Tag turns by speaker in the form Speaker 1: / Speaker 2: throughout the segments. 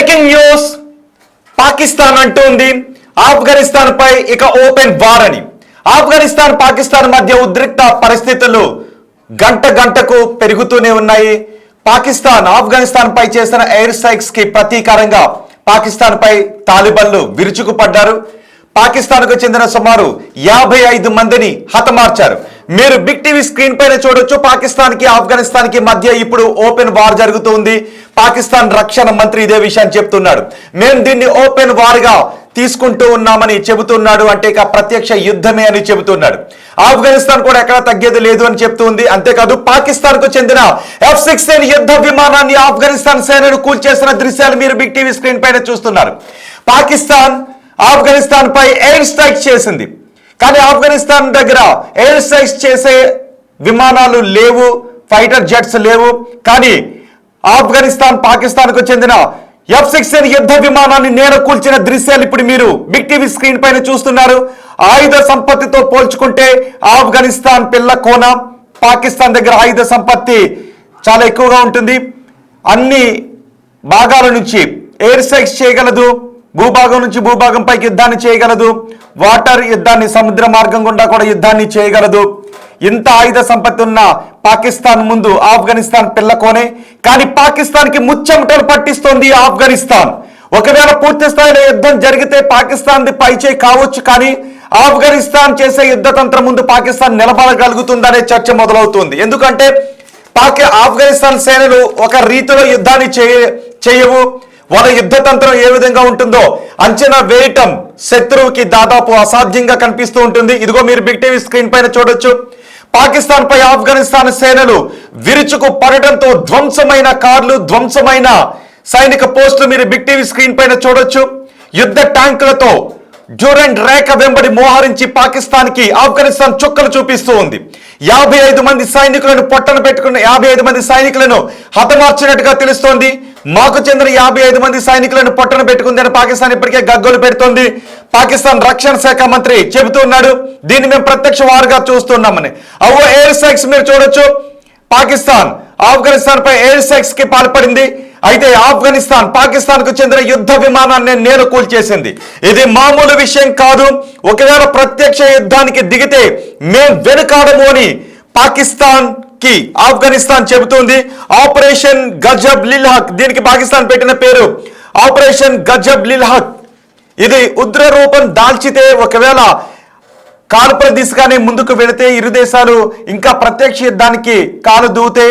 Speaker 1: Breaking news. Pakistan అంటోంది ఆఫ్ఘనిస్తాన్ పై ఇక open war అని. ఆఫ్ఘనిస్తాన్ పాకిస్తాన్ మధ్య ఉద్రిక్త పరిస్థితులు గంట గంటకు పెరుగుతూనే ఉన్నాయి. పాకిస్తాన్ ఆఫ్ఘనిస్తాన్ పై చేసిన ఎయిర్ స్ట్రైక్స్ కి ప్రతీకారంగా పాకిస్తాన్ పై తాలిబన్లు విరుచుకుపడ్డారు. పాకిస్తాన్ కు చెందిన సుమారు 55 మందిని హతమార్చారు. మీరు బిగ్ టీవీ స్క్రీన్ పైన చూడొచ్చు. పాకిస్తాన్ కి ఆఫ్ఘనిస్తాన్ కి మధ్య ఇప్పుడు ఓపెన్ వార్ జరుగుతుంది. పాకిస్తాన్ రక్షణ మంత్రి ఇదే విషయాన్ని చెప్తున్నాడు. మేము దీన్ని ఓపెన్ వార్ గా తీసుకుంటూ ఉన్నామని చెబుతున్నాడు. అంటే ఇక ప్రత్యక్ష యుద్ధమే అని చెబుతున్నాడు. ఆఫ్ఘనిస్తాన్ కూడా ఎక్కడా తగ్గేది లేదు అని చెప్తుంది. అంతేకాదు పాకిస్తాన్ కు చెందిన F-16 యుద్ధ విమానాన్ని ఆఫ్ఘనిస్తాన్ సేనలు కూల్చేసిన దృశ్యాలు మీరు బిగ్ టీవీ స్క్రీన్ పైన చూస్తున్నారు. పాకిస్తాన్ ఆఫ్ఘనిస్తాన్ పై ఎయిర్ స్ట్రైక్ చేసింది. కానీ ఆఫ్ఘనిస్తాన్ దగ్గర ఎయిర్ స్ట్రైక్స్ చేసే విమానాలు లేవు, ఫైటర్ జెట్స్ లేవు. కానీ ఆఫ్ఘనిస్తాన్ పాకిస్తాన్ కు చెందిన F-16 యుద్ధ విమానాన్ని నేల కూల్చిన దృశ్యాలు ఇప్పుడు మీరు బిగ్ టీవీ స్క్రీన్ పైన చూస్తున్నారు. ఆయుధ సంపత్తితో పోల్చుకుంటే ఆఫ్ఘనిస్తాన్ పిల్ల కోన. పాకిస్తాన్ దగ్గర ఆయుధ సంపత్తి చాలా ఎక్కువగా ఉంటుంది. అన్ని భాగాల నుంచి ఎయిర్ స్ట్రైక్స్ చేయగలదు. భూభాగం నుంచి భూభాగం పైకి యుద్ధాన్ని చేయగలదు. వాటర్ యుద్ధాన్ని, సముద్ర మార్గం గుండా కూడా యుద్ధాన్ని చేయగలదు. ఇంత ఆయుధ సంపత్తి ఉన్న పాకిస్తాన్ ముందు ఆఫ్ఘనిస్తాన్ పిల్లకోనే. కానీ పాకిస్తాన్ కి ముచ్చెమటలు పట్టిస్తోంది ఆఫ్ఘనిస్తాన్. ఒకవేళ పూర్తి స్థాయిలో యుద్ధం జరిగితే పాకిస్తాన్ పైచేయి కావచ్చు. కానీ ఆఫ్ఘనిస్తాన్ చేసే యుద్ధ తంత్రం ముందు పాకిస్తాన్ నిలబడగలుగుతుందనే చర్చ మొదలవుతుంది. ఎందుకంటే ఆఫ్ఘనిస్తాన్ సేనలు ఒక రీతిలో యుద్ధాన్ని చేయవు. వాళ్ళ యుద్ధ తంత్రం ఏ విధంగా ఉంటుందో అంచనా వేయటం శత్రువుకి దాదాపు అసాధ్యంగా కనిపిస్తూ ఉంటుంది. ఇదిగో మీరు బిగ్ టీవీ స్క్రీన్ పైన చూడొచ్చు. పాకిస్తాన్ పై ఆఫ్ఘనిస్తాన్ సేనలు విరుచుకు పడటంతో ధ్వంసమైన కార్లు, ధ్వంసమైన సైనిక పోస్టులు మీరు బిగ్ టీవీ స్క్రీన్ పైన చూడొచ్చు. యుద్ధ ట్యాంకులతో డ్యూరెంట్ రేఖ వెంబడి మోహరించి పాకిస్తాన్ కి ఆఫ్ఘనిస్తాన్ చుక్కలు చూపిస్తూ ఉంది. 55 మంది సైనికులను పొట్టన పెట్టుకున్న 55 మంది సైనికులను హతమార్చినట్టుగా తెలుస్తోంది. మాకు చెందిన 55 మంది సైనికులను పొట్టన పెట్టుకుందని పాకిస్తాన్ ఇప్పటికే గగ్గోలు పెడుతోంది. పాకిస్తాన్ రక్షణ శాఖ మంత్రి చెబుతున్నాడు, దీన్ని మేము ప్రత్యక్ష వారుగా చూస్తున్నామని. అవో ఎయిర్ స్ట్రైక్స్ మీరు చూడొచ్చు. పాకిస్తాన్ ఆఫ్ఘనిస్తాన్ పై ఎయిర్ స్ట్రైక్స్ కి పాల్పడింది. అయితే ఆఫ్ఘనిస్తాన్ పాకిస్తాన్ కు చెందిన యుద్ధ విమానాన్ని నేల కూల్చేసింది. ఇది మామూలు విషయం కాదు. ఒకవేళ ప్రత్యక్ష యుద్ధానికి దిగితే మేం వెనుకాడము అని పాకిస్తాన్ కి ఆఫ్ఘనిస్తాన్ చెబుతుంది. ఆపరేషన్ గజబ్ లిల్ హక్, దీనికి పాకిస్తాన్ పెట్టిన పేరు ఆపరేషన్ గజబ్ లిల్ హక్. ఇది ఉగ్ర రూపం దాల్చితే, ఒకవేళ కాల్పుల దిశగానే ముందుకు వెళితే, ఇరు దేశాలు ఇంకా ప్రత్యక్ష యుద్ధానికి కాలు దూతే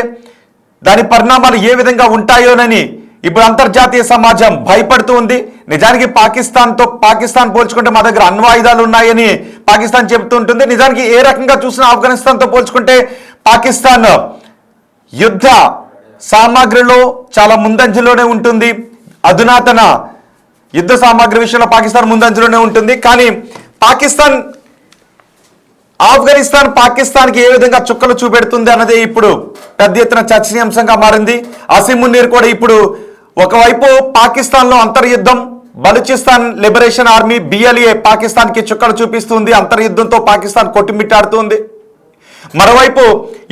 Speaker 1: దాని పరిణామాలు ఏ విధంగా ఉంటాయోనని ఇప్పుడు అంతర్జాతీయ సమాజం భయపడుతూ ఉంది. నిజానికి పాకిస్తాన్ పోల్చుకుంటే మా దగ్గర అణ్వాయుధాలు ఉన్నాయని పాకిస్తాన్ చెబుతూ ఉంటుంది. నిజానికి ఏ రకంగా చూసినా ఆఫ్ఘనిస్తాన్తో పోల్చుకుంటే పాకిస్తాన్ యుద్ధ సామాగ్రిలో చాలా ముందంజలోనే ఉంటుంది. అధునాతన యుద్ధ సామాగ్రి విషయంలో పాకిస్తాన్ ముందంజలోనే ఉంటుంది. కానీ ఆఫ్ఘనిస్తాన్ పాకిస్తాన్కి ఏ విధంగా చుక్కలు చూపెడుతుంది అన్నదే ఇప్పుడు పెద్ద ఎత్తున చర్చనీయాంశంగా మారింది. అసీం మునీర్ కూడా ఇప్పుడు ఒకవైపు పాకిస్తాన్లో అంతర్యుద్ధం, బలూచిస్తాన్ లిబరేషన్ ఆర్మీ BLA పాకిస్తాన్కి చుక్కలు చూపిస్తుంది. అంతర్యుద్ధంతో పాకిస్తాన్ కొట్టుమిట్టాడుతుంది. మరోవైపు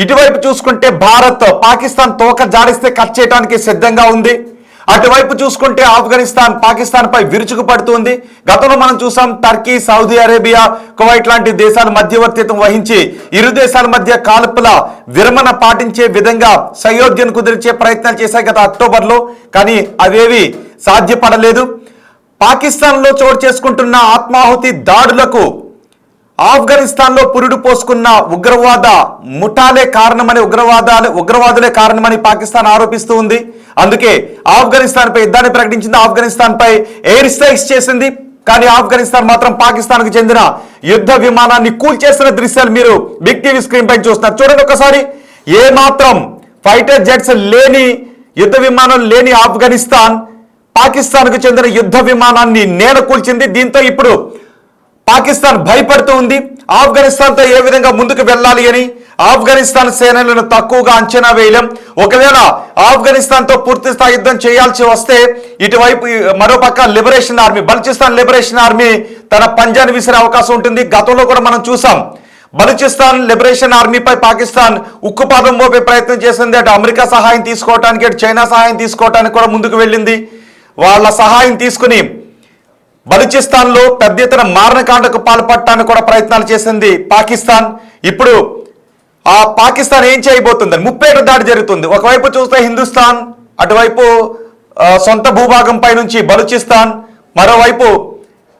Speaker 1: ఇటువైపు చూసుకుంటే భారత్ పాకిస్తాన్ తోక జాడిస్తే కట్ చేయడానికి సిద్ధంగా ఉంది. అటువైపు చూసుకుంటే ఆఫ్ఘనిస్తాన్ పాకిస్తాన్ పై విరుచుకుపడుతుంది. గతంలో మనం చూసాం టర్కీ, సౌదీ అరేబియా, కువైట్ లాంటి దేశాలు మధ్యవర్తిత్వం వహించి ఇరు దేశాల మధ్య కాల్పుల విరమణ పాటించే విధంగా సయోధ్యను కుదిర్చే ప్రయత్నాలు చేశాయి గత అక్టోబర్లో. కానీ అవేవి సాధ్యపడలేదు. పాకిస్తాన్లో చోటు చేసుకుంటున్న ఆత్మాహుతి దాడులకు ఆఫ్ఘనిస్తాన్లో పురుడు పోసుకున్న ఉగ్రవాద ముఠాలే కారణమని, ఉగ్రవాదులే కారణమని పాకిస్తాన్ ఆరోపిస్తూ ఉంది. అందుకే ఆఫ్ఘనిస్తాన్ పై యుద్ధాన్ని ప్రకటించింది. ఆఫ్ఘనిస్తాన్ పై ఎయిర్ స్ట్రైక్స్ చేసింది. కానీ ఆఫ్ఘనిస్తాన్ మాత్రం పాకిస్తాన్ కు చెందిన యుద్ధ విమానాన్ని కూల్చేసిన దృశ్యాలు మీరు బిగ్ టీవీ స్క్రీన్ పైన చూస్తున్నారు. చూడండి ఒకసారి. ఏ మాత్రం ఫైటర్ జెట్స్ లేని, యుద్ధ విమానం లేని ఆఫ్ఘనిస్తాన్ పాకిస్తాన్ కు చెందిన యుద్ధ విమానాన్ని నేల కూల్చింది. దీంతో ఇప్పుడు పాకిస్తాన్ భయపడుతూ ఉంది. ఆఫ్ఘనిస్తాన్తో ఏ విధంగా ముందుకు వెళ్ళాలి అని ఆఫ్ఘనిస్తాన్ సేనలను తక్కువగా అంచనా వేయలేం. ఒకవేళ ఆఫ్ఘనిస్తాన్తో పూర్తి స్థాయి యుద్ధం చేయాల్సి వస్తే ఇటువైపు మరోపక్క liberation army, Balochistan liberation army తన పంజాని విసిరే అవకాశం ఉంటుంది. గతంలో కూడా మనం చూసాం బలూచిస్తాన్ లిబరేషన్ ఆర్మీపై పాకిస్తాన్ ఉక్కుపాదం మోపే ప్రయత్నం చేసింది. అటు అమెరికా సహాయం తీసుకోవడానికి, అటు చైనా సహాయం తీసుకోవడానికి కూడా ముందుకు వెళ్ళింది. వాళ్ళ సహాయం తీసుకుని బలూచిస్తాన్లో పెద్ద ఎత్తున మారణకాండకు పాల్పడటానికి కూడా ప్రయత్నాలు చేసింది పాకిస్తాన్. ఇప్పుడు ఆ పాకిస్తాన్ ఏం చేయబోతుందని ముప్పేట దాడి జరుగుతుంది. ఒకవైపు చూస్తే హిందుస్థాన్, అటువైపు సొంత భూభాగంపై నుంచి బలూచిస్తాన్, మరోవైపు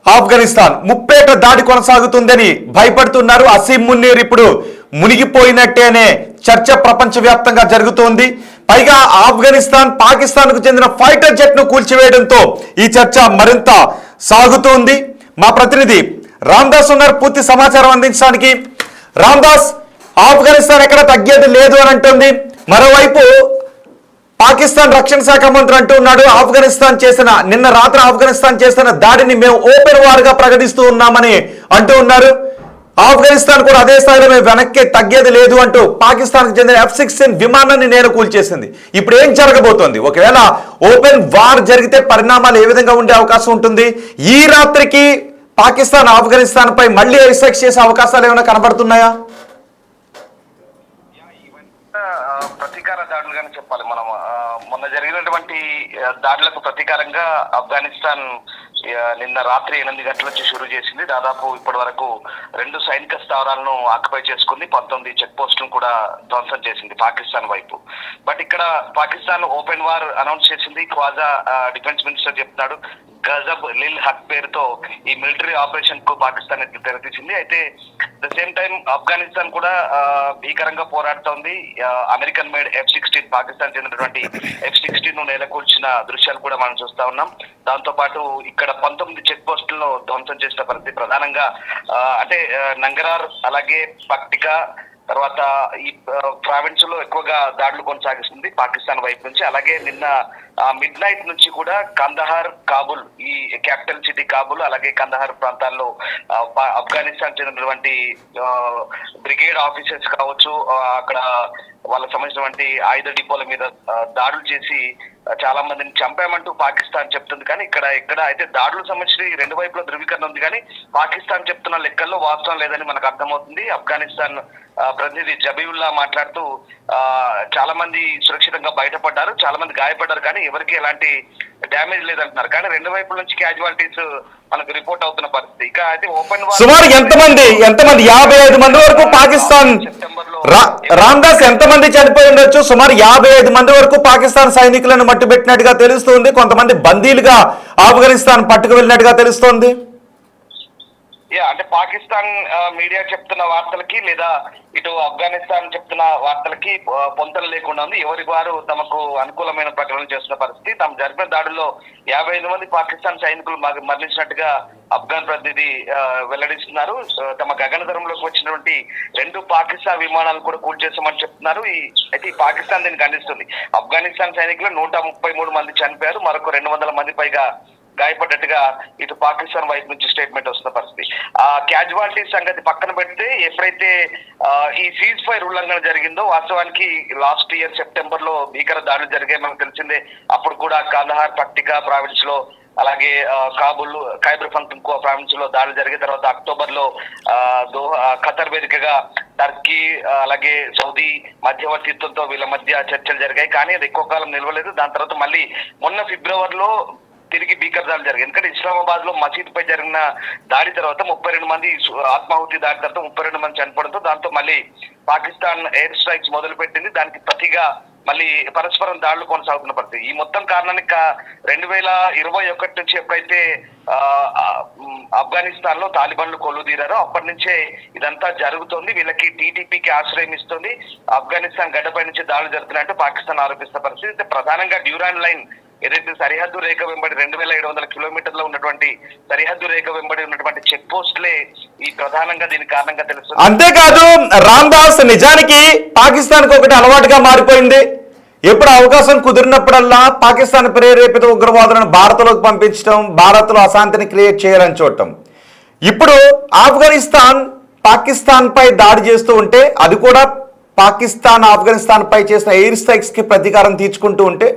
Speaker 1: ఆఫ్ఘనిస్తాన్ ముప్పేట దాడి కొనసాగుతుందని భయపడుతున్నారు. అసీం మున్నీర్ ఇప్పుడు మునిగిపోయినట్టే అనే చర్చ ప్రపంచవ్యాప్తంగా జరుగుతోంది. పైగా ఆఫ్ఘనిస్తాన్ పాకిస్తాన్కు చెందిన ఫైటర్ జెట్ ను కూల్చివేయడంతో ఈ చర్చ మరింత సాగుతోంది. మా ప్రతినిధి రామ్దాస్ ఉన్నారు పూర్తి సమాచారం అందించడానికి. రామ్దాస్, ఆఫ్ఘనిస్తాన్ ఎక్కడ తగ్గేది లేదు అని అంటుంది. మరోవైపు పాకిస్తాన్ రక్షణ శాఖ మంత్రి అంటూ ఉన్నాడు, నిన్న రాత్రి ఆఫ్ఘనిస్తాన్ చేసిన దాడిని మేము ఓపెన్ వార్ గా ప్రకటిస్తూ ఉన్నామని అంటూ ఉన్నారు. ఆఫ్ఘనిస్తాన్ కూడా అదే స్థాయిలో మేము వెనక్కి తగ్గేది లేదు అంటూ పాకిస్తాన్ కు చెందిన F-16 విమానాన్ని నేను కూల్చేసింది. ఇప్పుడు ఏం జరగబోతోంది? ఒకవేళ ఓపెన్ వార్ జరిగితే పరిణామాలు ఏ విధంగా ఉండే అవకాశం ఉంటుంది? ఈ రాత్రికి పాకిస్తాన్ ఆఫ్ఘనిస్తాన్ పై మళ్ళీ ఎయిర్ స్ట్రైక్స్ చేసే అవకాశాలు ఏమైనా కనబడుతున్నాయా?
Speaker 2: ప్రతీకార దాడులుగానే చెప్పాలి. మనం మొన్న జరిగినటువంటి దాడులకు ప్రతీకారంగా ఆఫ్ఘనిస్తాన్ నిన్న రాత్రి 8 గంటల నుంచి షురూ చేసింది. దాదాపు ఇప్పటి వరకు 2 సైనిక స్థావరాలను ఆక్యుపై చేసుకుంది, 19 చెక్ పోస్టులను కూడా ధ్వంసం చేసింది పాకిస్తాన్ వైపు. బట్ ఇక్కడ పాకిస్తాన్ ఓపెన్ వార్ అనౌన్స్ చేసింది. ఖవాజా డిఫెన్స్ మినిస్టర్ చెప్తున్నాడు, గజబ్ లిల్ హక్ పేరుతో ఈ మిలిటరీ ఆపరేషన్ కు పాకిస్తాన్ తెరతీసింది. అయితే ద సేమ్ టైం ఆఫ్ఘనిస్తాన్ కూడా భీకరంగా పోరాడుతోంది. అమెరికన్ మేడ్ F-16 పాకిస్తాన్ చెందినటువంటి F-16 ను నేలకూల్చిన దృశ్యాలు కూడా మనం చూస్తా ఉన్నాం. దాంతో పాటు ఇక్కడ 19 చెక్ పోస్టులను ధ్వంసం చేసిన పరిస్థితి. ప్రధానంగా అంటే నంగరార్, అలాగే పక్టికా, తర్వాత ఈ ప్రావిన్స్ లో ఎక్కువగా దాడులు కొనసాగిస్తుంది పాకిస్తాన్ వైపు నుంచి. అలాగే నిన్న మిడ్ నైట్ నుంచి కూడా కందహార్, కాబుల్, ఈ క్యాపిటల్ సిటీ కాబుల్, అలాగే కందహార్ ప్రాంతాల్లో ఆఫ్ఘనిస్తాన్ చెందినటువంటి బ్రిగేడ్ ఆఫీసర్స్ కావచ్చు, అక్కడ వాళ్ళకి సంబంధించినటువంటి ఆయుధ డిపోల మీద దాడులు చేసి చాలా మందిని చంపామంటూ పాకిస్తాన్ చెప్తుంది. కానీ ఇక్కడ అయితే దాడులకు సంబంధించి 2 వైపుల ధృవీకరణ ఉంది, కానీ పాకిస్తాన్ చెప్తున్న లెక్కల్లో వాస్తవం లేదని మనకు అర్థమవుతుంది. ఆఫ్ఘనిస్తాన్ ప్రతినిధి జబీవుల్లా మాట్లాడుతూ చాలా మంది సురక్షితంగా బయటపడ్డారు, చాలా మంది గాయపడ్డారు, కానీ ఎవరికి ఎలాంటి డ్యామేజ్ లేదంటున్నారు. కానీ 2 వైపుల నుంచి క్యాజువాలిటీస్ మనకు రిపోర్ట్ అవుతున్న పరిస్థితి. ఇక అయితే ఓపెన్
Speaker 1: సుమారు ఎంతమంది 55 మంది వరకు పాకిస్తాన్ రామ్దాస్ ఎంతమంది చనిపోయి ఉండొచ్చు? సుమారు 55 మంది వరకు పాకిస్తాన్ సైనికులను మట్టుబెట్టినట్టుగా తెలుస్తోంది. కొంతమంది బందీలుగా ఆఫ్ఘనిస్తాన్ పట్టుకు వెళ్ళినట్టుగా తెలుస్తోంది.
Speaker 2: అంటే పాకిస్తాన్ మీడియా చెప్తున్న వార్తలకి లేదా ఇటు ఆఫ్ఘనిస్తాన్ చెప్తున్న వార్తలకి పొంతన లేకుండా ఉంది. ఎవరి వారు తమకు అనుకూలమైన ప్రకటనలు చేస్తున్న పరిస్థితి. తాము జరిపిన దాడుల్లో 55 మంది పాకిస్తాన్ సైనికులు మరణించినట్టుగా ఆఫ్ఘన్ ప్రతినిధి వెల్లడిస్తున్నారు. తమ గగనతరంలోకి వచ్చినటువంటి 2 పాకిస్తాన్ విమానాలు కూడా కూల్చేస్తామని చెప్తున్నారు. అయితే ఈ పాకిస్తాన్ దీన్ని ఖండిస్తుంది. ఆఫ్ఘనిస్తాన్ సైనికులు 133 మంది చనిపోయారు, మరొక 200 మంది పైగా గాయపడ్డట్టుగా ఇటు పాకిస్తాన్ వైపు నుంచి స్టేట్మెంట్ వస్తున్న పరిస్థితి. ఆ క్యాజువాలిటీ సంగతి పక్కన పెడితే ఎప్పుడైతే ఈ సీజ్ ఫైర్ ఉల్లంఘన జరిగిందో, వాస్తవానికి లాస్ట్ ఇయర్ సెప్టెంబర్ లో భీకర దాడులు జరిగాయి మనకు తెలిసిందే. అప్పుడు కూడా కందహార్, పక్టికా ప్రావిన్స్ లో, అలాగే కాబుల్, ఖైబర్ పఖ్తూన్ఖ్వా ప్రావిన్స్ లో దాడులు జరిగిన తర్వాత అక్టోబర్ లో ఖతర్ వేదికగా టర్కీ అలాగే సౌదీ మధ్యవర్తిత్వంతో వీళ్ళ మధ్య చర్చలు జరిగాయి. కానీ అది ఎక్కువ కాలం నిలవలేదు. దాని తర్వాత మళ్ళీ మొన్న ఫిబ్రవరిలో తిరిగి భీకర దాడులు జరిగాయి. ఎందుకంటే ఇస్లామాబాద్ లో మసీద్ పై జరిగిన దాడి తర్వాత 32 మంది ఆత్మాహుతి దాడి తర్వాత 32 మంది చనిపోవడంతో దాంతో మళ్ళీ పాకిస్తాన్ ఎయిర్ స్ట్రైక్స్ మొదలు పెట్టింది. దానికి ప్రతిగా మళ్ళీ పరస్పరం దాడులు కొనసాగుతున్న పరిస్థితి. ఈ మొత్తం కారణానికి 2021 నుంచి ఎప్పుడైతే ఆఫ్ఘనిస్తాన్ లో తాలిబాన్లు కొలువుదీరారో అప్పటి నుంచే ఇదంతా జరుగుతోంది. వీళ్ళకి టీటీపీకి ఆశ్రయం ఇస్తుంది. ఆఫ్ఘనిస్తాన్ గడ్డపై నుంచి దాడులు జరుగుతున్నాయంటూ పాకిస్తాన్ ఆరోపిస్తున్న పరిస్థితి. ప్రధానంగా డ్యూరాన్ లైన్ ఏదైతే సరిహద్దు రేఖ వెంబడి 2700 కిలోమీటర్లో ఉన్నటువంటి సరిహద్దు రేఖ వెంబడి ఉన్నటువంటి చెక్ పోస్టులే ఈ ప్రధానంగా దీనికి కారణంగా తెలుస్తుంది.
Speaker 1: అంతేకాదు రామ్దాస్, నిజానికి పాకిస్తాన్ కు ఒకటి అలవాటుగా మారిపోయింది. ఎప్పుడు అవకాశం కుదిరినప్పుడల్లా పాకిస్తాన్ ప్రేరేపిత ఉగ్రవాదులను భారత్లోకి పంపించడం, భారత్ లో అశాంతిని క్రియేట్ చేయాలని చూడటం. ఇప్పుడు పాకిస్తాన్ పై దాడి చేస్తూ ఉంటే, అది కూడా పాకిస్తాన్ ఆఫ్ఘనిస్తాన్ పై చేసిన ఎయిర్ స్ట్రైక్స్ కి ప్రతీకారం తీర్చుకుంటూ ఉంటే,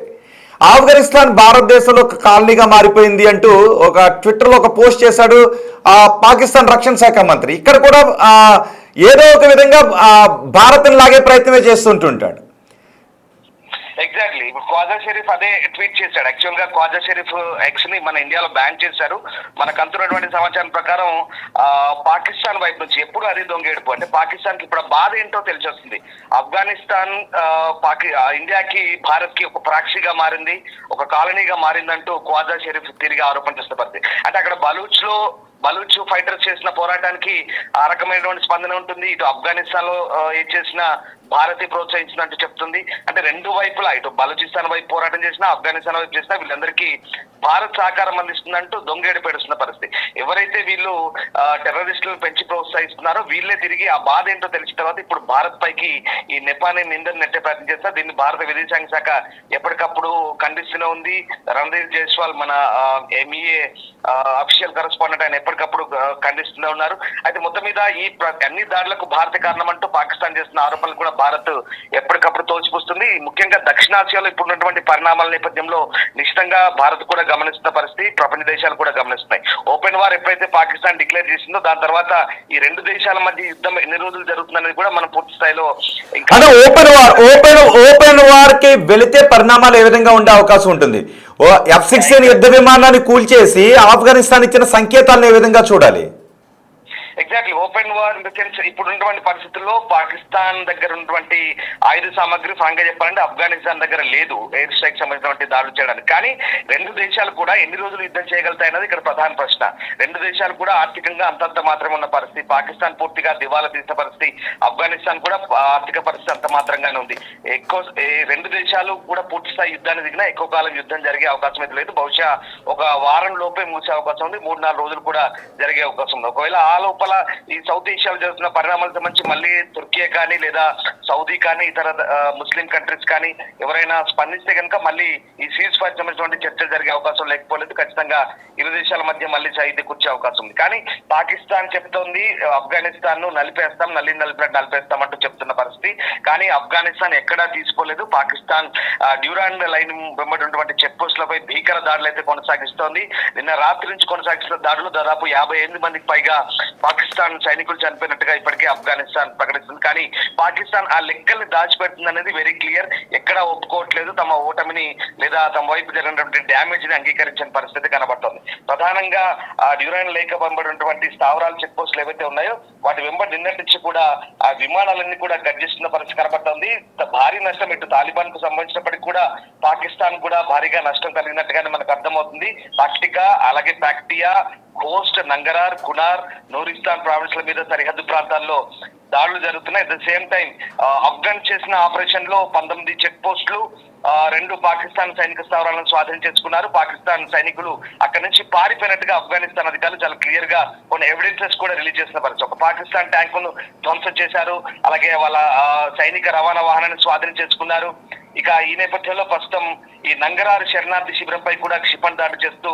Speaker 1: ఆఫ్ఘనిస్తాన్ భారతదేశంలో ఒక కాలనీగా మారిపోయింది అంటూ ఒక ట్విట్టర్లో ఒక పోస్ట్ చేశాడు పాకిస్తాన్ రక్షణ శాఖ మంత్రి. ఇక్కడ కూడా ఏదో ఒక విధంగా భారత్ని లాగే ప్రయత్నమే చేస్తుంటుంటాడు.
Speaker 2: ఎగ్జాక్ట్లీ. ఇప్పుడు ఖ్వాజా షరీఫ్ అదే ట్వీట్ చేశాడు. యాక్చువల్ గా ఖ్వాజా షరీఫ్ ఎక్స్ ని మన ఇండియాలో బ్యాన్ చేశారు. మనకు అందుతున్నటువంటి సమాచారం ప్రకారం పాకిస్తాన్ వైపు నుంచి ఎప్పుడు అది దొంగేడుపు. అంటే పాకిస్తాన్ కి ఇప్పుడు బాధ ఏంటో తెలిసి వస్తుంది. ఆఫ్ఘనిస్తాన్ ఇండియాకి భారత్ కి ఒక ప్రాక్సీగా మారింది, ఒక కాలనీగా మారిందంటూ ఖ్వాజా షరీఫ్ తిరిగి ఆరోపణ చేసిన పరిస్థితి. అంటే అక్కడ బలూచ్ ఫైటర్స్ చేసిన పోరాటానికి ఆ రకమైనటువంటి స్పందన ఉంటుంది. ఇటు ఆఫ్ఘనిస్తాన్ లో ఏం చేసిన భారత్ ప్రోత్సహించినట్టు చెప్తుంది. అంటే రెండు వైపులా, ఇటు బలూచిస్తాన్ వైపు పోరాటం చేసినా, ఆఫ్ఘనిస్తాన్ వైపు చేసినా వీళ్ళందరికీ భారత్ సహకారం అందిస్తుందంటూ దొంగేడు పెడుతున్న పరిస్థితి. ఎవరైతే వీళ్ళు టెర్రరిస్టులను పెంచి ప్రోత్సహిస్తున్నారో వీళ్ళే తిరిగి ఆ బాధ ఏంటో తెలిసిన తర్వాత ఇప్పుడు భారత్ పైకి ఈ నెపాన్ని నిందను నెట్టే ప్రయత్నం చేస్తారు. దీన్ని భారత విదేశాంగ శాఖ ఎప్పటికప్పుడు ఖండిస్తూనే ఉంది. రణధీర్ జైస్వాల్ మన MEA అఫీషియల్ కరెస్పాండెంట్ ఆయన ఎప్పటికప్పుడు ఖండిస్తూనే ఉన్నారు. అయితే మొత్తం మీద ఈ అన్ని దాడులకు భారత కారణం అంటూ పాకిస్తాన్ చేస్తున్న ఆరోపణలు కూడా భారత్ ఎప్పటికప్పుడు తోచిపుస్తుంది. ముఖ్యంగా దక్షిణాసియాలో ఇప్పుడున్నటువంటి పరిణామాల నేపథ్యంలో నిశ్చితంగా భారత్ కూడా గమనిస్తున్న పరిస్థితి, ప్రపంచ దేశాలు కూడా గమనిస్తున్నాయి. ఓపెన్ వార్ ఎప్పుడైతే పాకిస్తాన్ డిక్లేర్ చేసిందో దాని తర్వాత ఈ రెండు దేశాల మధ్య యుద్ధం ఎన్ని రోజులు జరుగుతుందనేది కూడా మనం పూర్తి స్థాయిలో
Speaker 1: అంటే ఓపెన్ వార్ కి వెళితే పరిణామాలు ఏ విధంగా ఉండే అవకాశం ఉంటుంది? F-16 యుద్ధ విమానాన్ని కూల్చేసి ఆఫ్ఘనిస్తాన్ ఇచ్చిన సంకేతాలను ఏ విధంగా చూడాలి?
Speaker 2: Exactly. Open war in the sense ఇప్పుడు ఉన్నటువంటి పరిస్థితుల్లో పాకిస్తాన్ దగ్గర ఉన్నటువంటి ఆయుధ సామగ్రి ఫ్రాంక్ గా చెప్పాలంటే ఆఫ్ఘనిస్తాన్ దగ్గర లేదు ఎయిర్ స్ట్రైక్ సంబంధించినటువంటి దాడులు చేయడానికి. కానీ రెండు దేశాలు కూడా ఎన్ని రోజులు యుద్ధం చేయగలుగుతాయన్నది ఇక్కడ ప్రధాన ప్రశ్న. రెండు దేశాలు కూడా ఆర్థికంగా అంతంత మాత్రమే ఉన్న పరిస్థితి. పాకిస్తాన్ పూర్తిగా దివాలా తీసిన పరిస్థితి, ఆఫ్ఘనిస్తాన్ కూడా ఆర్థిక పరిస్థితి అంత మాత్రంగానే ఉంది. రెండు దేశాలు కూడా పూర్తి స్థాయి యుద్ధాన్ని దిగినా ఎక్కువ కాలం యుద్ధం జరిగే అవకాశం అయితే లేదు. బహుశా ఒక వారం లోపే మూసే అవకాశం ఉంది, 3-4 రోజులు కూడా జరిగే అవకాశం ఉంది. ఒకవేళ ఆ లోపల ఈ సౌత్ ఏషియాలో జరుగుతున్న పరిణామాలకు సంబంధించి మళ్ళీ తుర్కియా కానీ లేదా సౌదీ కానీ ఇతర ముస్లిం కంట్రీస్ కానీ ఎవరైనా స్పందిస్తే కనుక మళ్ళీ ఈ సీజ్ ఫైర్ సంబంధించినటువంటి చర్చలు జరిగే అవకాశం లేకపోలేదు. ఖచ్చితంగా ఇరు దేశాల మధ్య మళ్ళీ సైద్య కూర్చే అవకాశం ఉంది. కానీ పాకిస్తాన్ చెప్తోంది ఆఫ్ఘనిస్తాన్ ను నలిపేస్తాం, నలిపేస్తాం అంటూ చెప్తున్న పరిస్థితి. కానీ ఆఫ్ఘనిస్తాన్ ఎక్కడా తీసుకోలేదు. పాకిస్తాన్ డ్యూరాండ్ లైన్ వెంబడినటువంటి చెక్ పోస్టులపై భీకర దాడులు అయితే కొనసాగిస్తోంది. నిన్న రాత్రి నుంచి కొనసాగిస్తున్న దాడులు దాదాపు 58 మందికి పైగా పాకిస్తాన్ సైనికులు చనిపోయినట్టుగా ఇప్పటికే ఆఫ్ఘనిస్తాన్ ప్రకటిస్తుంది. కానీ పాకిస్తాన్ ఆ లెక్కల్ని దాచిపెడుతుంది అనేది వెరీ క్లియర్. ఎక్కడా ఒప్పుకోవట్లేదు తమ ఓటమిని లేదా తమ వైపు జరిగినటువంటి డ్యామేజ్ ని అంగీకరించిన పరిస్థితి కనబడుతోంది. ప్రధానంగా ఆ డ్యూరాన్ లేక వెంబడినటువంటి స్థావరాలు చెక్ పోస్టులు ఏవైతే ఉన్నాయో వాటి వెంబడి నిన్నటి నుంచి కూడా ఆ విమానాలన్నీ కూడా గర్జిస్తున్న పరిస్థితి కనబడుతోంది. భారీ నష్టం ఇటు తాలిబాన్ కు సంబంధించినప్పటికీ కూడా పాకిస్తాన్ కూడా భారీగా నష్టం కలిగినట్టుగానే మనకు అర్థమవుతుంది. పాక్టికా అలాగే పాక్టియా, కోస్ట్, నంగరార్, కునార్, నూరిస్తాన్ ప్రావిన్స్ల మీద సరిహద్దు ప్రాంతాల్లో దాడులు జరుగుతున్నాయి. At the same time Afghan చేసిన ఆపరేషన్ లో 19 చెక్ పోస్టులు, 2 పాకిస్తాన్ సైనిక స్థావరాలను స్వాధీనం చేసుకున్నారు. పాకిస్తాన్ సైనికులు అక్కడి నుంచి పారిపోయినట్టుగా ఆఫ్ఘనిస్తాన్ అధికారులు చాలా క్లియర్ గా కొన్ని ఎవిడెన్సెస్ కూడా రిలీజ్ చేసిన పరిస్థితి. ఒక పాకిస్తాన్ ట్యాంకును ధ్వంసం చేశారు, అలాగే వాళ్ళ సైనిక రవాణా వాహనాన్ని స్వాధీనం చేసుకున్నారు. ఇక ఈ నేపథ్యంలో ప్రస్తుతం ఈ నంగరారు శరణార్థి శిబిరంపై కూడా క్షిపణి దాడి చేస్తూ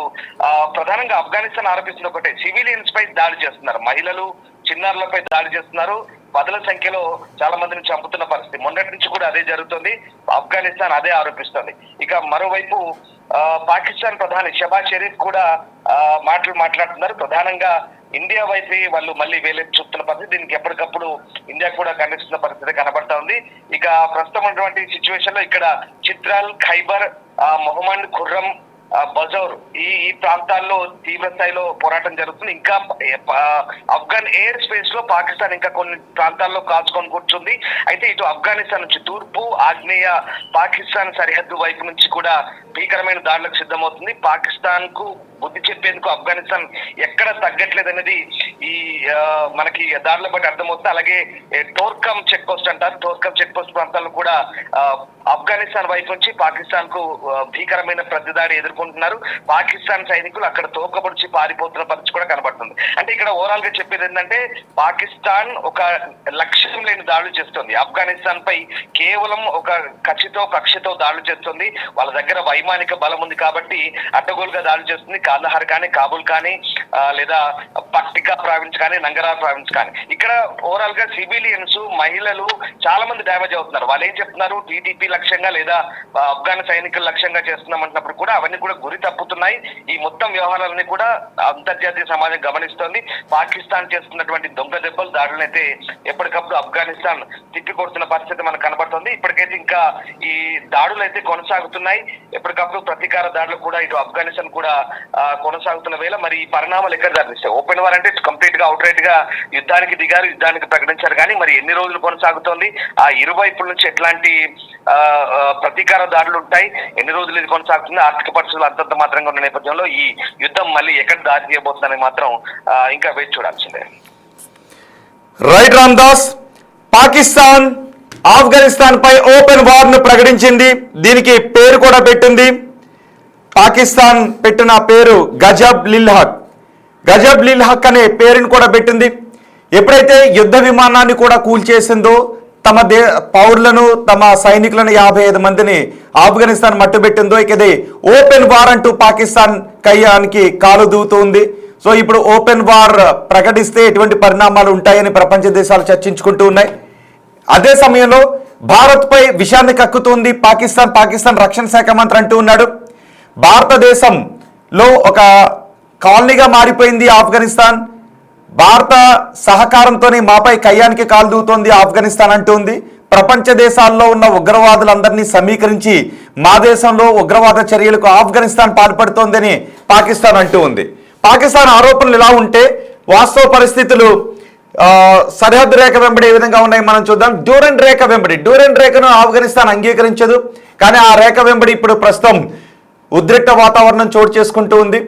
Speaker 2: ప్రధానంగా ఆఫ్ఘనిస్తాన్ ఆరోపిస్తున్న ఒకటే సివిలియన్స్ పై దాడి చేస్తున్నారు, మహిళలు చిన్నారులపై దాడి చేస్తున్నారు, పదుల సంఖ్యలో చాలా మందిని చంపుతున్న పరిస్థితి. మొన్నటి నుంచి కూడా అదే జరుగుతుంది, ఆఫ్ఘనిస్తాన్ అదే ఆరోపిస్తుంది. ఇక మరోవైపు పాకిస్తాన్ ప్రధాని షబాజ్ షరీఫ్ కూడా మాట్లాడుతున్నారు. ప్రధానంగా ఇండియా వైపు వాళ్ళు మళ్ళీ వేలెత్తి చూపుతున్న పరిస్థితి. దీనికి ఎప్పటికప్పుడు ఇండియా కూడా ఖండిస్తున్న పరిస్థితి కనబడతా ఉంది. ఇక ప్రస్తుతం ఉన్నటువంటి సిచ్యువేషన్ లో ఇక్కడ చిత్రాల్, ఖైబర్, మొహమ్మద్ ఖుర్రం, బజౌర్ ఈ ప్రాంతాల్లో తీవ్ర స్థాయిలో పోరాటం జరుగుతుంది. ఇంకా ఆఫ్ఘన్ ఎయిర్ స్పేస్ లో పాకిస్తాన్ ఇంకా కొన్ని ప్రాంతాల్లో కాచుకొని కూర్చుంది. అయితే ఇటు ఆఫ్ఘనిస్తాన్ నుంచి తూర్పు, ఆగ్నేయ పాకిస్తాన్ సరిహద్దు వైపు నుంచి కూడా భీకరమైన దాడులకు సిద్ధమవుతుంది. పాకిస్తాన్ కు బుద్ధి చెప్పేందుకు ఆఫ్ఘనిస్తాన్ ఎక్కడ తగ్గట్లేదు అనేది ఈ మనకి దాడుల బట్టి అర్థమవుతుంది. అలాగే టోర్కమ్ చెక్ పోస్ట్ అంటారు, టోర్కమ్ చెక్ పోస్ట్ ప్రాంతాల్లో కూడా ఆఫ్ఘనిస్తాన్ వైపు నుంచి పాకిస్తాన్ కు భీకరమైన ప్రతిదాడి ఎదుర్కొంటున్నారు. పాకిస్తాన్ సైనికులు అక్కడ తోకబొడిచి పారిపోతున్న పరిస్థితి కూడా కనబడుతుంది. అంటే ఇక్కడ ఓవరాల్ గా చెప్పేది ఏంటంటే పాకిస్తాన్ ఒక లక్ష్యం లేని దాడులు చేస్తుంది. ఆఫ్ఘనిస్తాన్ పై కేవలం ఒక కక్షతో దాడులు చేస్తుంది. వాళ్ళ దగ్గర వైమానిక బలం ఉంది కాబట్టి అడ్డగోలుగా దాడులు చేస్తుంది. కాందహార్ కానీ, కాబుల్ కానీ, లేదా పట్టికా ప్రావిన్స్ కానీ నంగరార్ ప్రావిన్స్ కానీ ఇక్కడ ఓవరాల్ గా సివిలియన్స్ మహిళలు చాలా మంది డ్యామేజ్ అవుతున్నారు. వాళ్ళు ఏం చెప్తున్నారు, టీటీపీ లక్ష్యంగా లేదా ఆఫ్ఘన్ సైనికుల లక్ష్యంగా చేస్తున్నామంటున్నప్పుడు కూడా అవన్నీ కూడా గురి తప్పుతున్నాయి. ఈ మొత్తం వ్యవహారాలన్నీ కూడా అంతర్జాతీయ సమాజం గమనిస్తోంది. పాకిస్తాన్ చేస్తున్నటువంటి దొంగ దెబ్బలు దాడులనైతే ఎప్పటికప్పుడు ఆఫ్ఘనిస్తాన్ తిప్పికొడుతున్న పరిస్థితి మనకు కనబడుతుంది. ఇప్పటికైతే ఇంకా ఈ దాడులు అయితే కొనసాగుతున్నాయి. ఎప్పటికప్పుడు ప్రతీకార దాడులు కూడా ఇటు ఆఫ్ఘనిస్తాన్ కూడా కొనసాగుతున్న వేళ మరి ఈ పరిణామాలు ఎక్కడ దారిస్తాయి? ఓపెన్ వార్ అంటే కంప్లీట్ గా అవుట్ రైట్ గా యుద్ధానికి దిగారు, యుద్ధానికి ప్రకటించారు. కానీ మరి ఎన్ని రోజులు కొనసాగుతోంది, ఆ ఇరువైపుల నుంచి ఎట్లాంటి ప్రతీకార దాడులు ఉంటాయి, ఎన్ని రోజులు ఇది కొనసాగుతుంది, ఆర్థిక పరిస్థితులు అంతంత మాత్రంగా ఉన్న నేపథ్యంలో ఈ యుద్ధం మళ్ళీ ఎక్కడ దారి తీయబోతుందని మాత్రం ఇంకా వేచి చూడాల్సిందే.
Speaker 1: రైట్ రామ్దాస్, పాకిస్తాన్ ఆఫ్ఘనిస్తాన్ పై ఓపెన్ వార్ ను ప్రకటించింది. దీనికి పేరు కూడా పెట్టింది. పాకిస్తాన్ పెట్టిన పేరు గజబ్ లిల్ హక్. గజబ్ లిల్ హక్ అనే పేరుని కూడా పెట్టింది. ఎప్పుడైతే యుద్ధ విమానాన్ని కూడా కూల్చేసిందో, తమ పౌరులను తమ సైనికులను 55 మందిని ఆఫ్ఘనిస్తాన్ మట్టుబెట్టిందో, ఇక ఇది ఓపెన్ వార్ అంటూ పాకిస్తాన్ కయ్యానికి కాలు దూవుతుంది. సో ఇప్పుడు ఓపెన్ వార్ ప్రకటిస్తే ఎటువంటి పరిణామాలు ఉంటాయని ప్రపంచ దేశాలు చర్చించుకుంటూ ఉన్నాయి. అదే సమయంలో భారత్ పై విషయాన్ని కక్కుతోంది పాకిస్తాన్ రక్షణ శాఖ మంత్రి అంటూ ఉన్నాడు, భారతదేశంలో ఒక కాలనీగా మారిపోయింది ఆఫ్ఘనిస్తాన్, భారత సహకారంతోనే మాపై కయ్యానికి కాలు దూతోంది ఆఫ్ఘనిస్తాన్ అంటుంది. ప్రపంచ దేశాల్లో ఉన్న ఉగ్రవాదులందరినీ సమీకరించి మా దేశంలో ఉగ్రవాద చర్యలకు ఆఫ్ఘనిస్తాన్ పాల్పడుతోందని పాకిస్తాన్ అంటూ ఉంది. పాకిస్తాన్ ఆరోపణలు ఇలా ఉంటే వాస్తవ పరిస్థితులు సరిహద్దు రేఖ వెంబడి ఏ విధంగా ఉన్నాయి మనం చూద్దాం. డ్యూరెంట్ రేఖను ఆఫ్ఘనిస్తాన్ అంగీకరించదు. కానీ ఆ రేఖ వెంబడి ఇప్పుడు ప్రస్తుతం ఉద్రిక్త వాతావరణం చోటు చేసుకుంటూ ఉంది.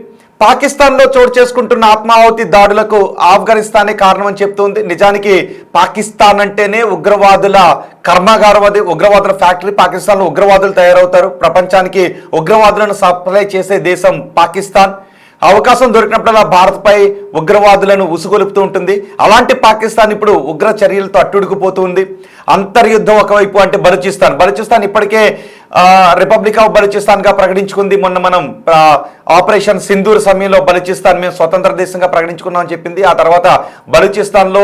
Speaker 1: పాకిస్తాన్లో చోటు చేసుకుంటున్న ఆత్మాహుతి దాడులకు ఆఫ్ఘనిస్తానే కారణం అని చెప్తుంది. నిజానికి పాకిస్తాన్ అంటేనే ఉగ్రవాదుల కర్మాగారం, అది ఉగ్రవాదుల ఫ్యాక్టరీ. పాకిస్తాన్లో ఉగ్రవాదులు తయారవుతారు. ప్రపంచానికి ఉగ్రవాదులను సప్లై చేసే దేశం పాకిస్తాన్. అవకాశం దొరికినప్పుడల్లా భారత్పై ఉగ్రవాదులను ఉసుగొలుపుతూ ఉంటుంది. అలాంటి పాకిస్తాన్ ఇప్పుడు ఉగ్ర చర్యలతో అట్టుడుకుపోతుంది. అంతర్యుద్ధం ఒకవైపు అంటే బలూచిస్తాన్ ఇప్పటికే రిపబ్లిక్ ఆఫ్ బలూచిస్తాన్ గా ప్రకటించుకుంది. మొన్న మనం ఆపరేషన్ సింధూర్ సమయంలో బలూచిస్తాన్ మేము స్వతంత్ర దేశంగా ప్రకటించుకున్నామని చెప్పింది. ఆ తర్వాత బలూచిస్తాన్ లో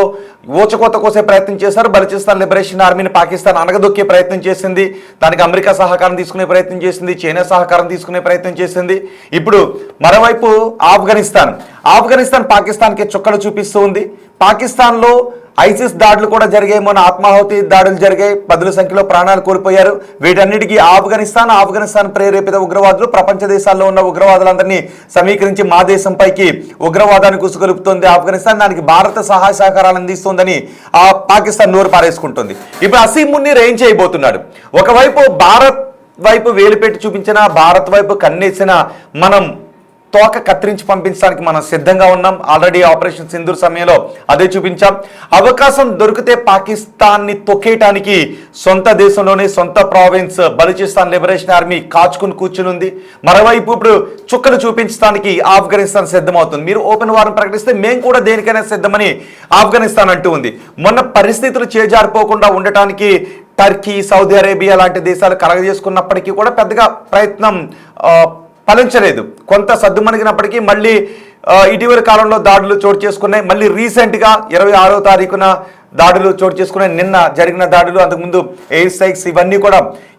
Speaker 1: ఊచకోత కోసే ప్రయత్నం చేశారు. బలూచిస్తాన్ లిబరేషన్ ఆర్మీని పాకిస్తాన్ అనగదొక్కే ప్రయత్నం చేసింది. దానికి అమెరికా సహకారం తీసుకునే ప్రయత్నం చేసింది, చైనా సహకారం తీసుకునే ప్రయత్నం చేసింది. ఇప్పుడు మరోవైపు ఆఫ్ఘనిస్తాన్ పాకిస్తాన్కి చుక్కలు చూపిస్తూ ఉంది. పాకిస్తాన్లో ఐసిస్ దాడులు కూడా జరిగాయి, మొన్న ఆత్మాహుతి దాడులు జరిగాయి, 10ల సంఖ్యలో ప్రాణాలు కోల్పోయారు. వీటన్నిటికీ ఆఫ్ఘనిస్తాన్ ప్రేరేపిత ఉగ్రవాదులు ప్రపంచ దేశాల్లో ఉన్న ఉగ్రవాదులందరినీ సమీకరించి మా దేశంపైకి ఉగ్రవాదాన్ని కుసుగొలుపుతోంది ఆఫ్ఘనిస్తాన్. దానికి భారత సహాయ సహకారాలు అందిస్తోందని ఆ పాకిస్తాన్ నోరు పారేసుకుంటుంది. ఇప్పుడు అసీం మున్నీర్ ఏం చేయబోతున్నాడు? ఒకవైపు భారత్ వైపు వేలు పెట్టి చూపించిన, భారత్ వైపు కన్నేసిన మనం తోక కత్తిరించి పంపించడానికి మనం సిద్ధంగా ఉన్నాం. ఆల్రెడీ ఆపరేషన్ సింధూర్ సమయంలో అదే చూపించాం. అవకాశం దొరికితే పాకిస్తాన్ని తొక్కేయటానికి సొంత దేశంలోనే సొంత ప్రావిన్స్ బలూచిస్తాన్ లిబరేషన్ ఆర్మీ కాచుకుని కూర్చునుంది. మరోవైపు ఇప్పుడు చుక్కలు చూపించడానికి ఆఫ్ఘనిస్తాన్ సిద్ధమవుతుంది. మీరు ఓపెన్ వార్ను ప్రకటిస్తే మేము కూడా దేనికైనా సిద్ధమని ఆఫ్ఘనిస్తాన్ అంటూ ఉంది. మొన్న పరిస్థితులు చేజారిపోకుండా ఉండటానికి టర్కీ, సౌదీ అరేబియా లాంటి దేశాలు కలగజేసుకున్నప్పటికీ కూడా పెద్దగా ప్రయత్నం ఫలించలేదు. కొంత సద్దుమణిగినప్పటికీ మళ్ళీ ఇటీవల కాలంలో దాడులు చోటు చేసుకున్నాయి. మళ్ళీ రీసెంట్గా 26వ తారీఖున దాడులు చోటు చేసుకున్నాయి. నిన్న జరిగిన దాడులు, అంతకుముందు ఎయిర్ స్ట్రైక్స్, ఇవన్నీ కూడా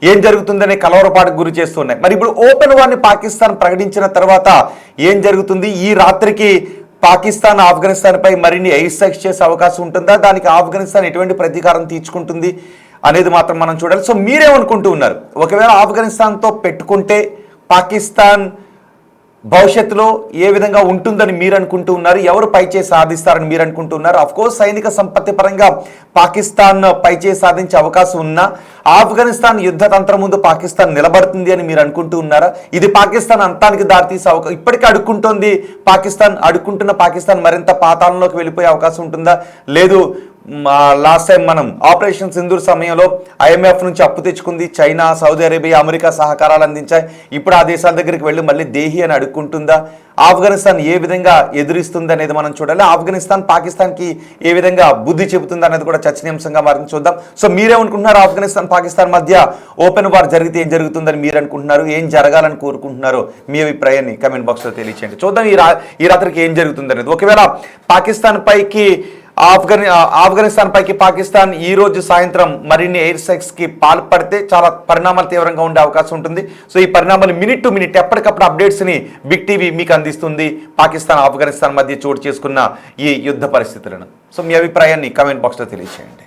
Speaker 1: ఏం జరుగుతుందనే కలవరపాటుకు గురి చేస్తున్నాయి. మరి ఇప్పుడు ఓపెన్ వార్ని పాకిస్తాన్ ప్రకటించిన తర్వాత ఏం జరుగుతుంది? ఈ రాత్రికి పాకిస్తాన్ ఆఫ్ఘనిస్తాన్ పై మరిన్ని ఎయిర్ స్ట్రైక్స్ చేసే అవకాశం ఉంటుందా? దానికి ఆఫ్ఘనిస్తాన్ ఎటువంటి ప్రతీకారం తీర్చుకుంటుంది అనేది మాత్రం మనం చూడాలి. సో మీరేమనుకుంటూ ఉన్నారు? ఒకవేళ ఆఫ్ఘనిస్తాన్తో పెట్టుకుంటే పాకిస్తాన్ భవిష్యత్తులో ఏ విధంగా ఉంటుందని మీరు అనుకుంటూ ఉన్నారు? ఎవరు పైచేయి సాధిస్తారని మీరు అనుకుంటూ ఉన్నారు? అఫ్కోర్స్ సైనిక సంపత్తి పరంగా పాకిస్తాన్ పైచేయి సాధించే అవకాశం ఉన్నా ఆఫ్ఘనిస్తాన్ యుద్ధ తంత్రం ముందు పాకిస్తాన్ నిలబడుతుంది అని మీరు అనుకుంటూ ఉన్నారా? ఇది పాకిస్తాన్ అంతానికి దారితీసే అవకాశం, ఇప్పటికీ అడుక్కుంటోంది పాకిస్తాన్, అడుక్కుంటున్న పాకిస్తాన్ మరింత పాతాళంలోకి వెళ్ళిపోయే అవకాశం ఉంటుందా? లేదు లాస్ట్ టైం మనం ఆపరేషన్ సింధూర్ సమయంలో IMF నుంచి అప్పు తెచ్చుకుంది. చైనా, సౌదీ అరేబియా, అమెరికా సహకారాలు అందించాయి. ఇప్పుడు ఆ దేశాల దగ్గరికి వెళ్ళి మళ్ళీ దేహి అని అడుక్కుంటుందా? ఆఫ్ఘనిస్తాన్ ఏ విధంగా ఎదురిస్తుంది అనేది మనం చూడాలి. ఆఫ్ఘనిస్తాన్ పాకిస్తాన్కి ఏ విధంగా బుద్ధి చెబుతుంది అనేది కూడా చర్చనీయాంశంగా మారింది. చూద్దాం. సో మీరేమనుకుంటున్నారు? ఆఫ్ఘనిస్తాన్ పాకిస్తాన్ మధ్య ఓపెన్ వార్ జరిగితే ఏం జరుగుతుందని మీరు అనుకుంటున్నారు? ఏం జరగాలని కోరుకుంటున్నారు? మీ అభిప్రాయాన్ని కమెంట్ బాక్స్లో తెలియచేయండి. చూద్దాం ఈ రాత్రికి ఏం జరుగుతుంది అనేది. ఒకవేళ పాకిస్తాన్ పైకి ఆఫ్ఘనిస్తాన్ పైకి పాకిస్తాన్ ఈ రోజు సాయంత్రం మరిన్ని ఎయిర్ స్ట్రైక్స్ కి పాల్పడితే చాలా పరిణామాలు తీవ్రంగా ఉండే అవకాశం ఉంటుంది. సో ఈ పరిణామాలు మినిట్ టు మినిట్ ఎప్పటికప్పుడు అప్డేట్స్ ని బిగ్ టీవీ మీకు అందిస్తుంది. పాకిస్తాన్ ఆఫ్ఘనిస్తాన్ మధ్య చోటు చేసుకున్న ఈ యుద్ధ పరిస్థితులను. సో మీ అభిప్రాయాన్ని కమెంట్ బాక్స్లో తెలియజేయండి.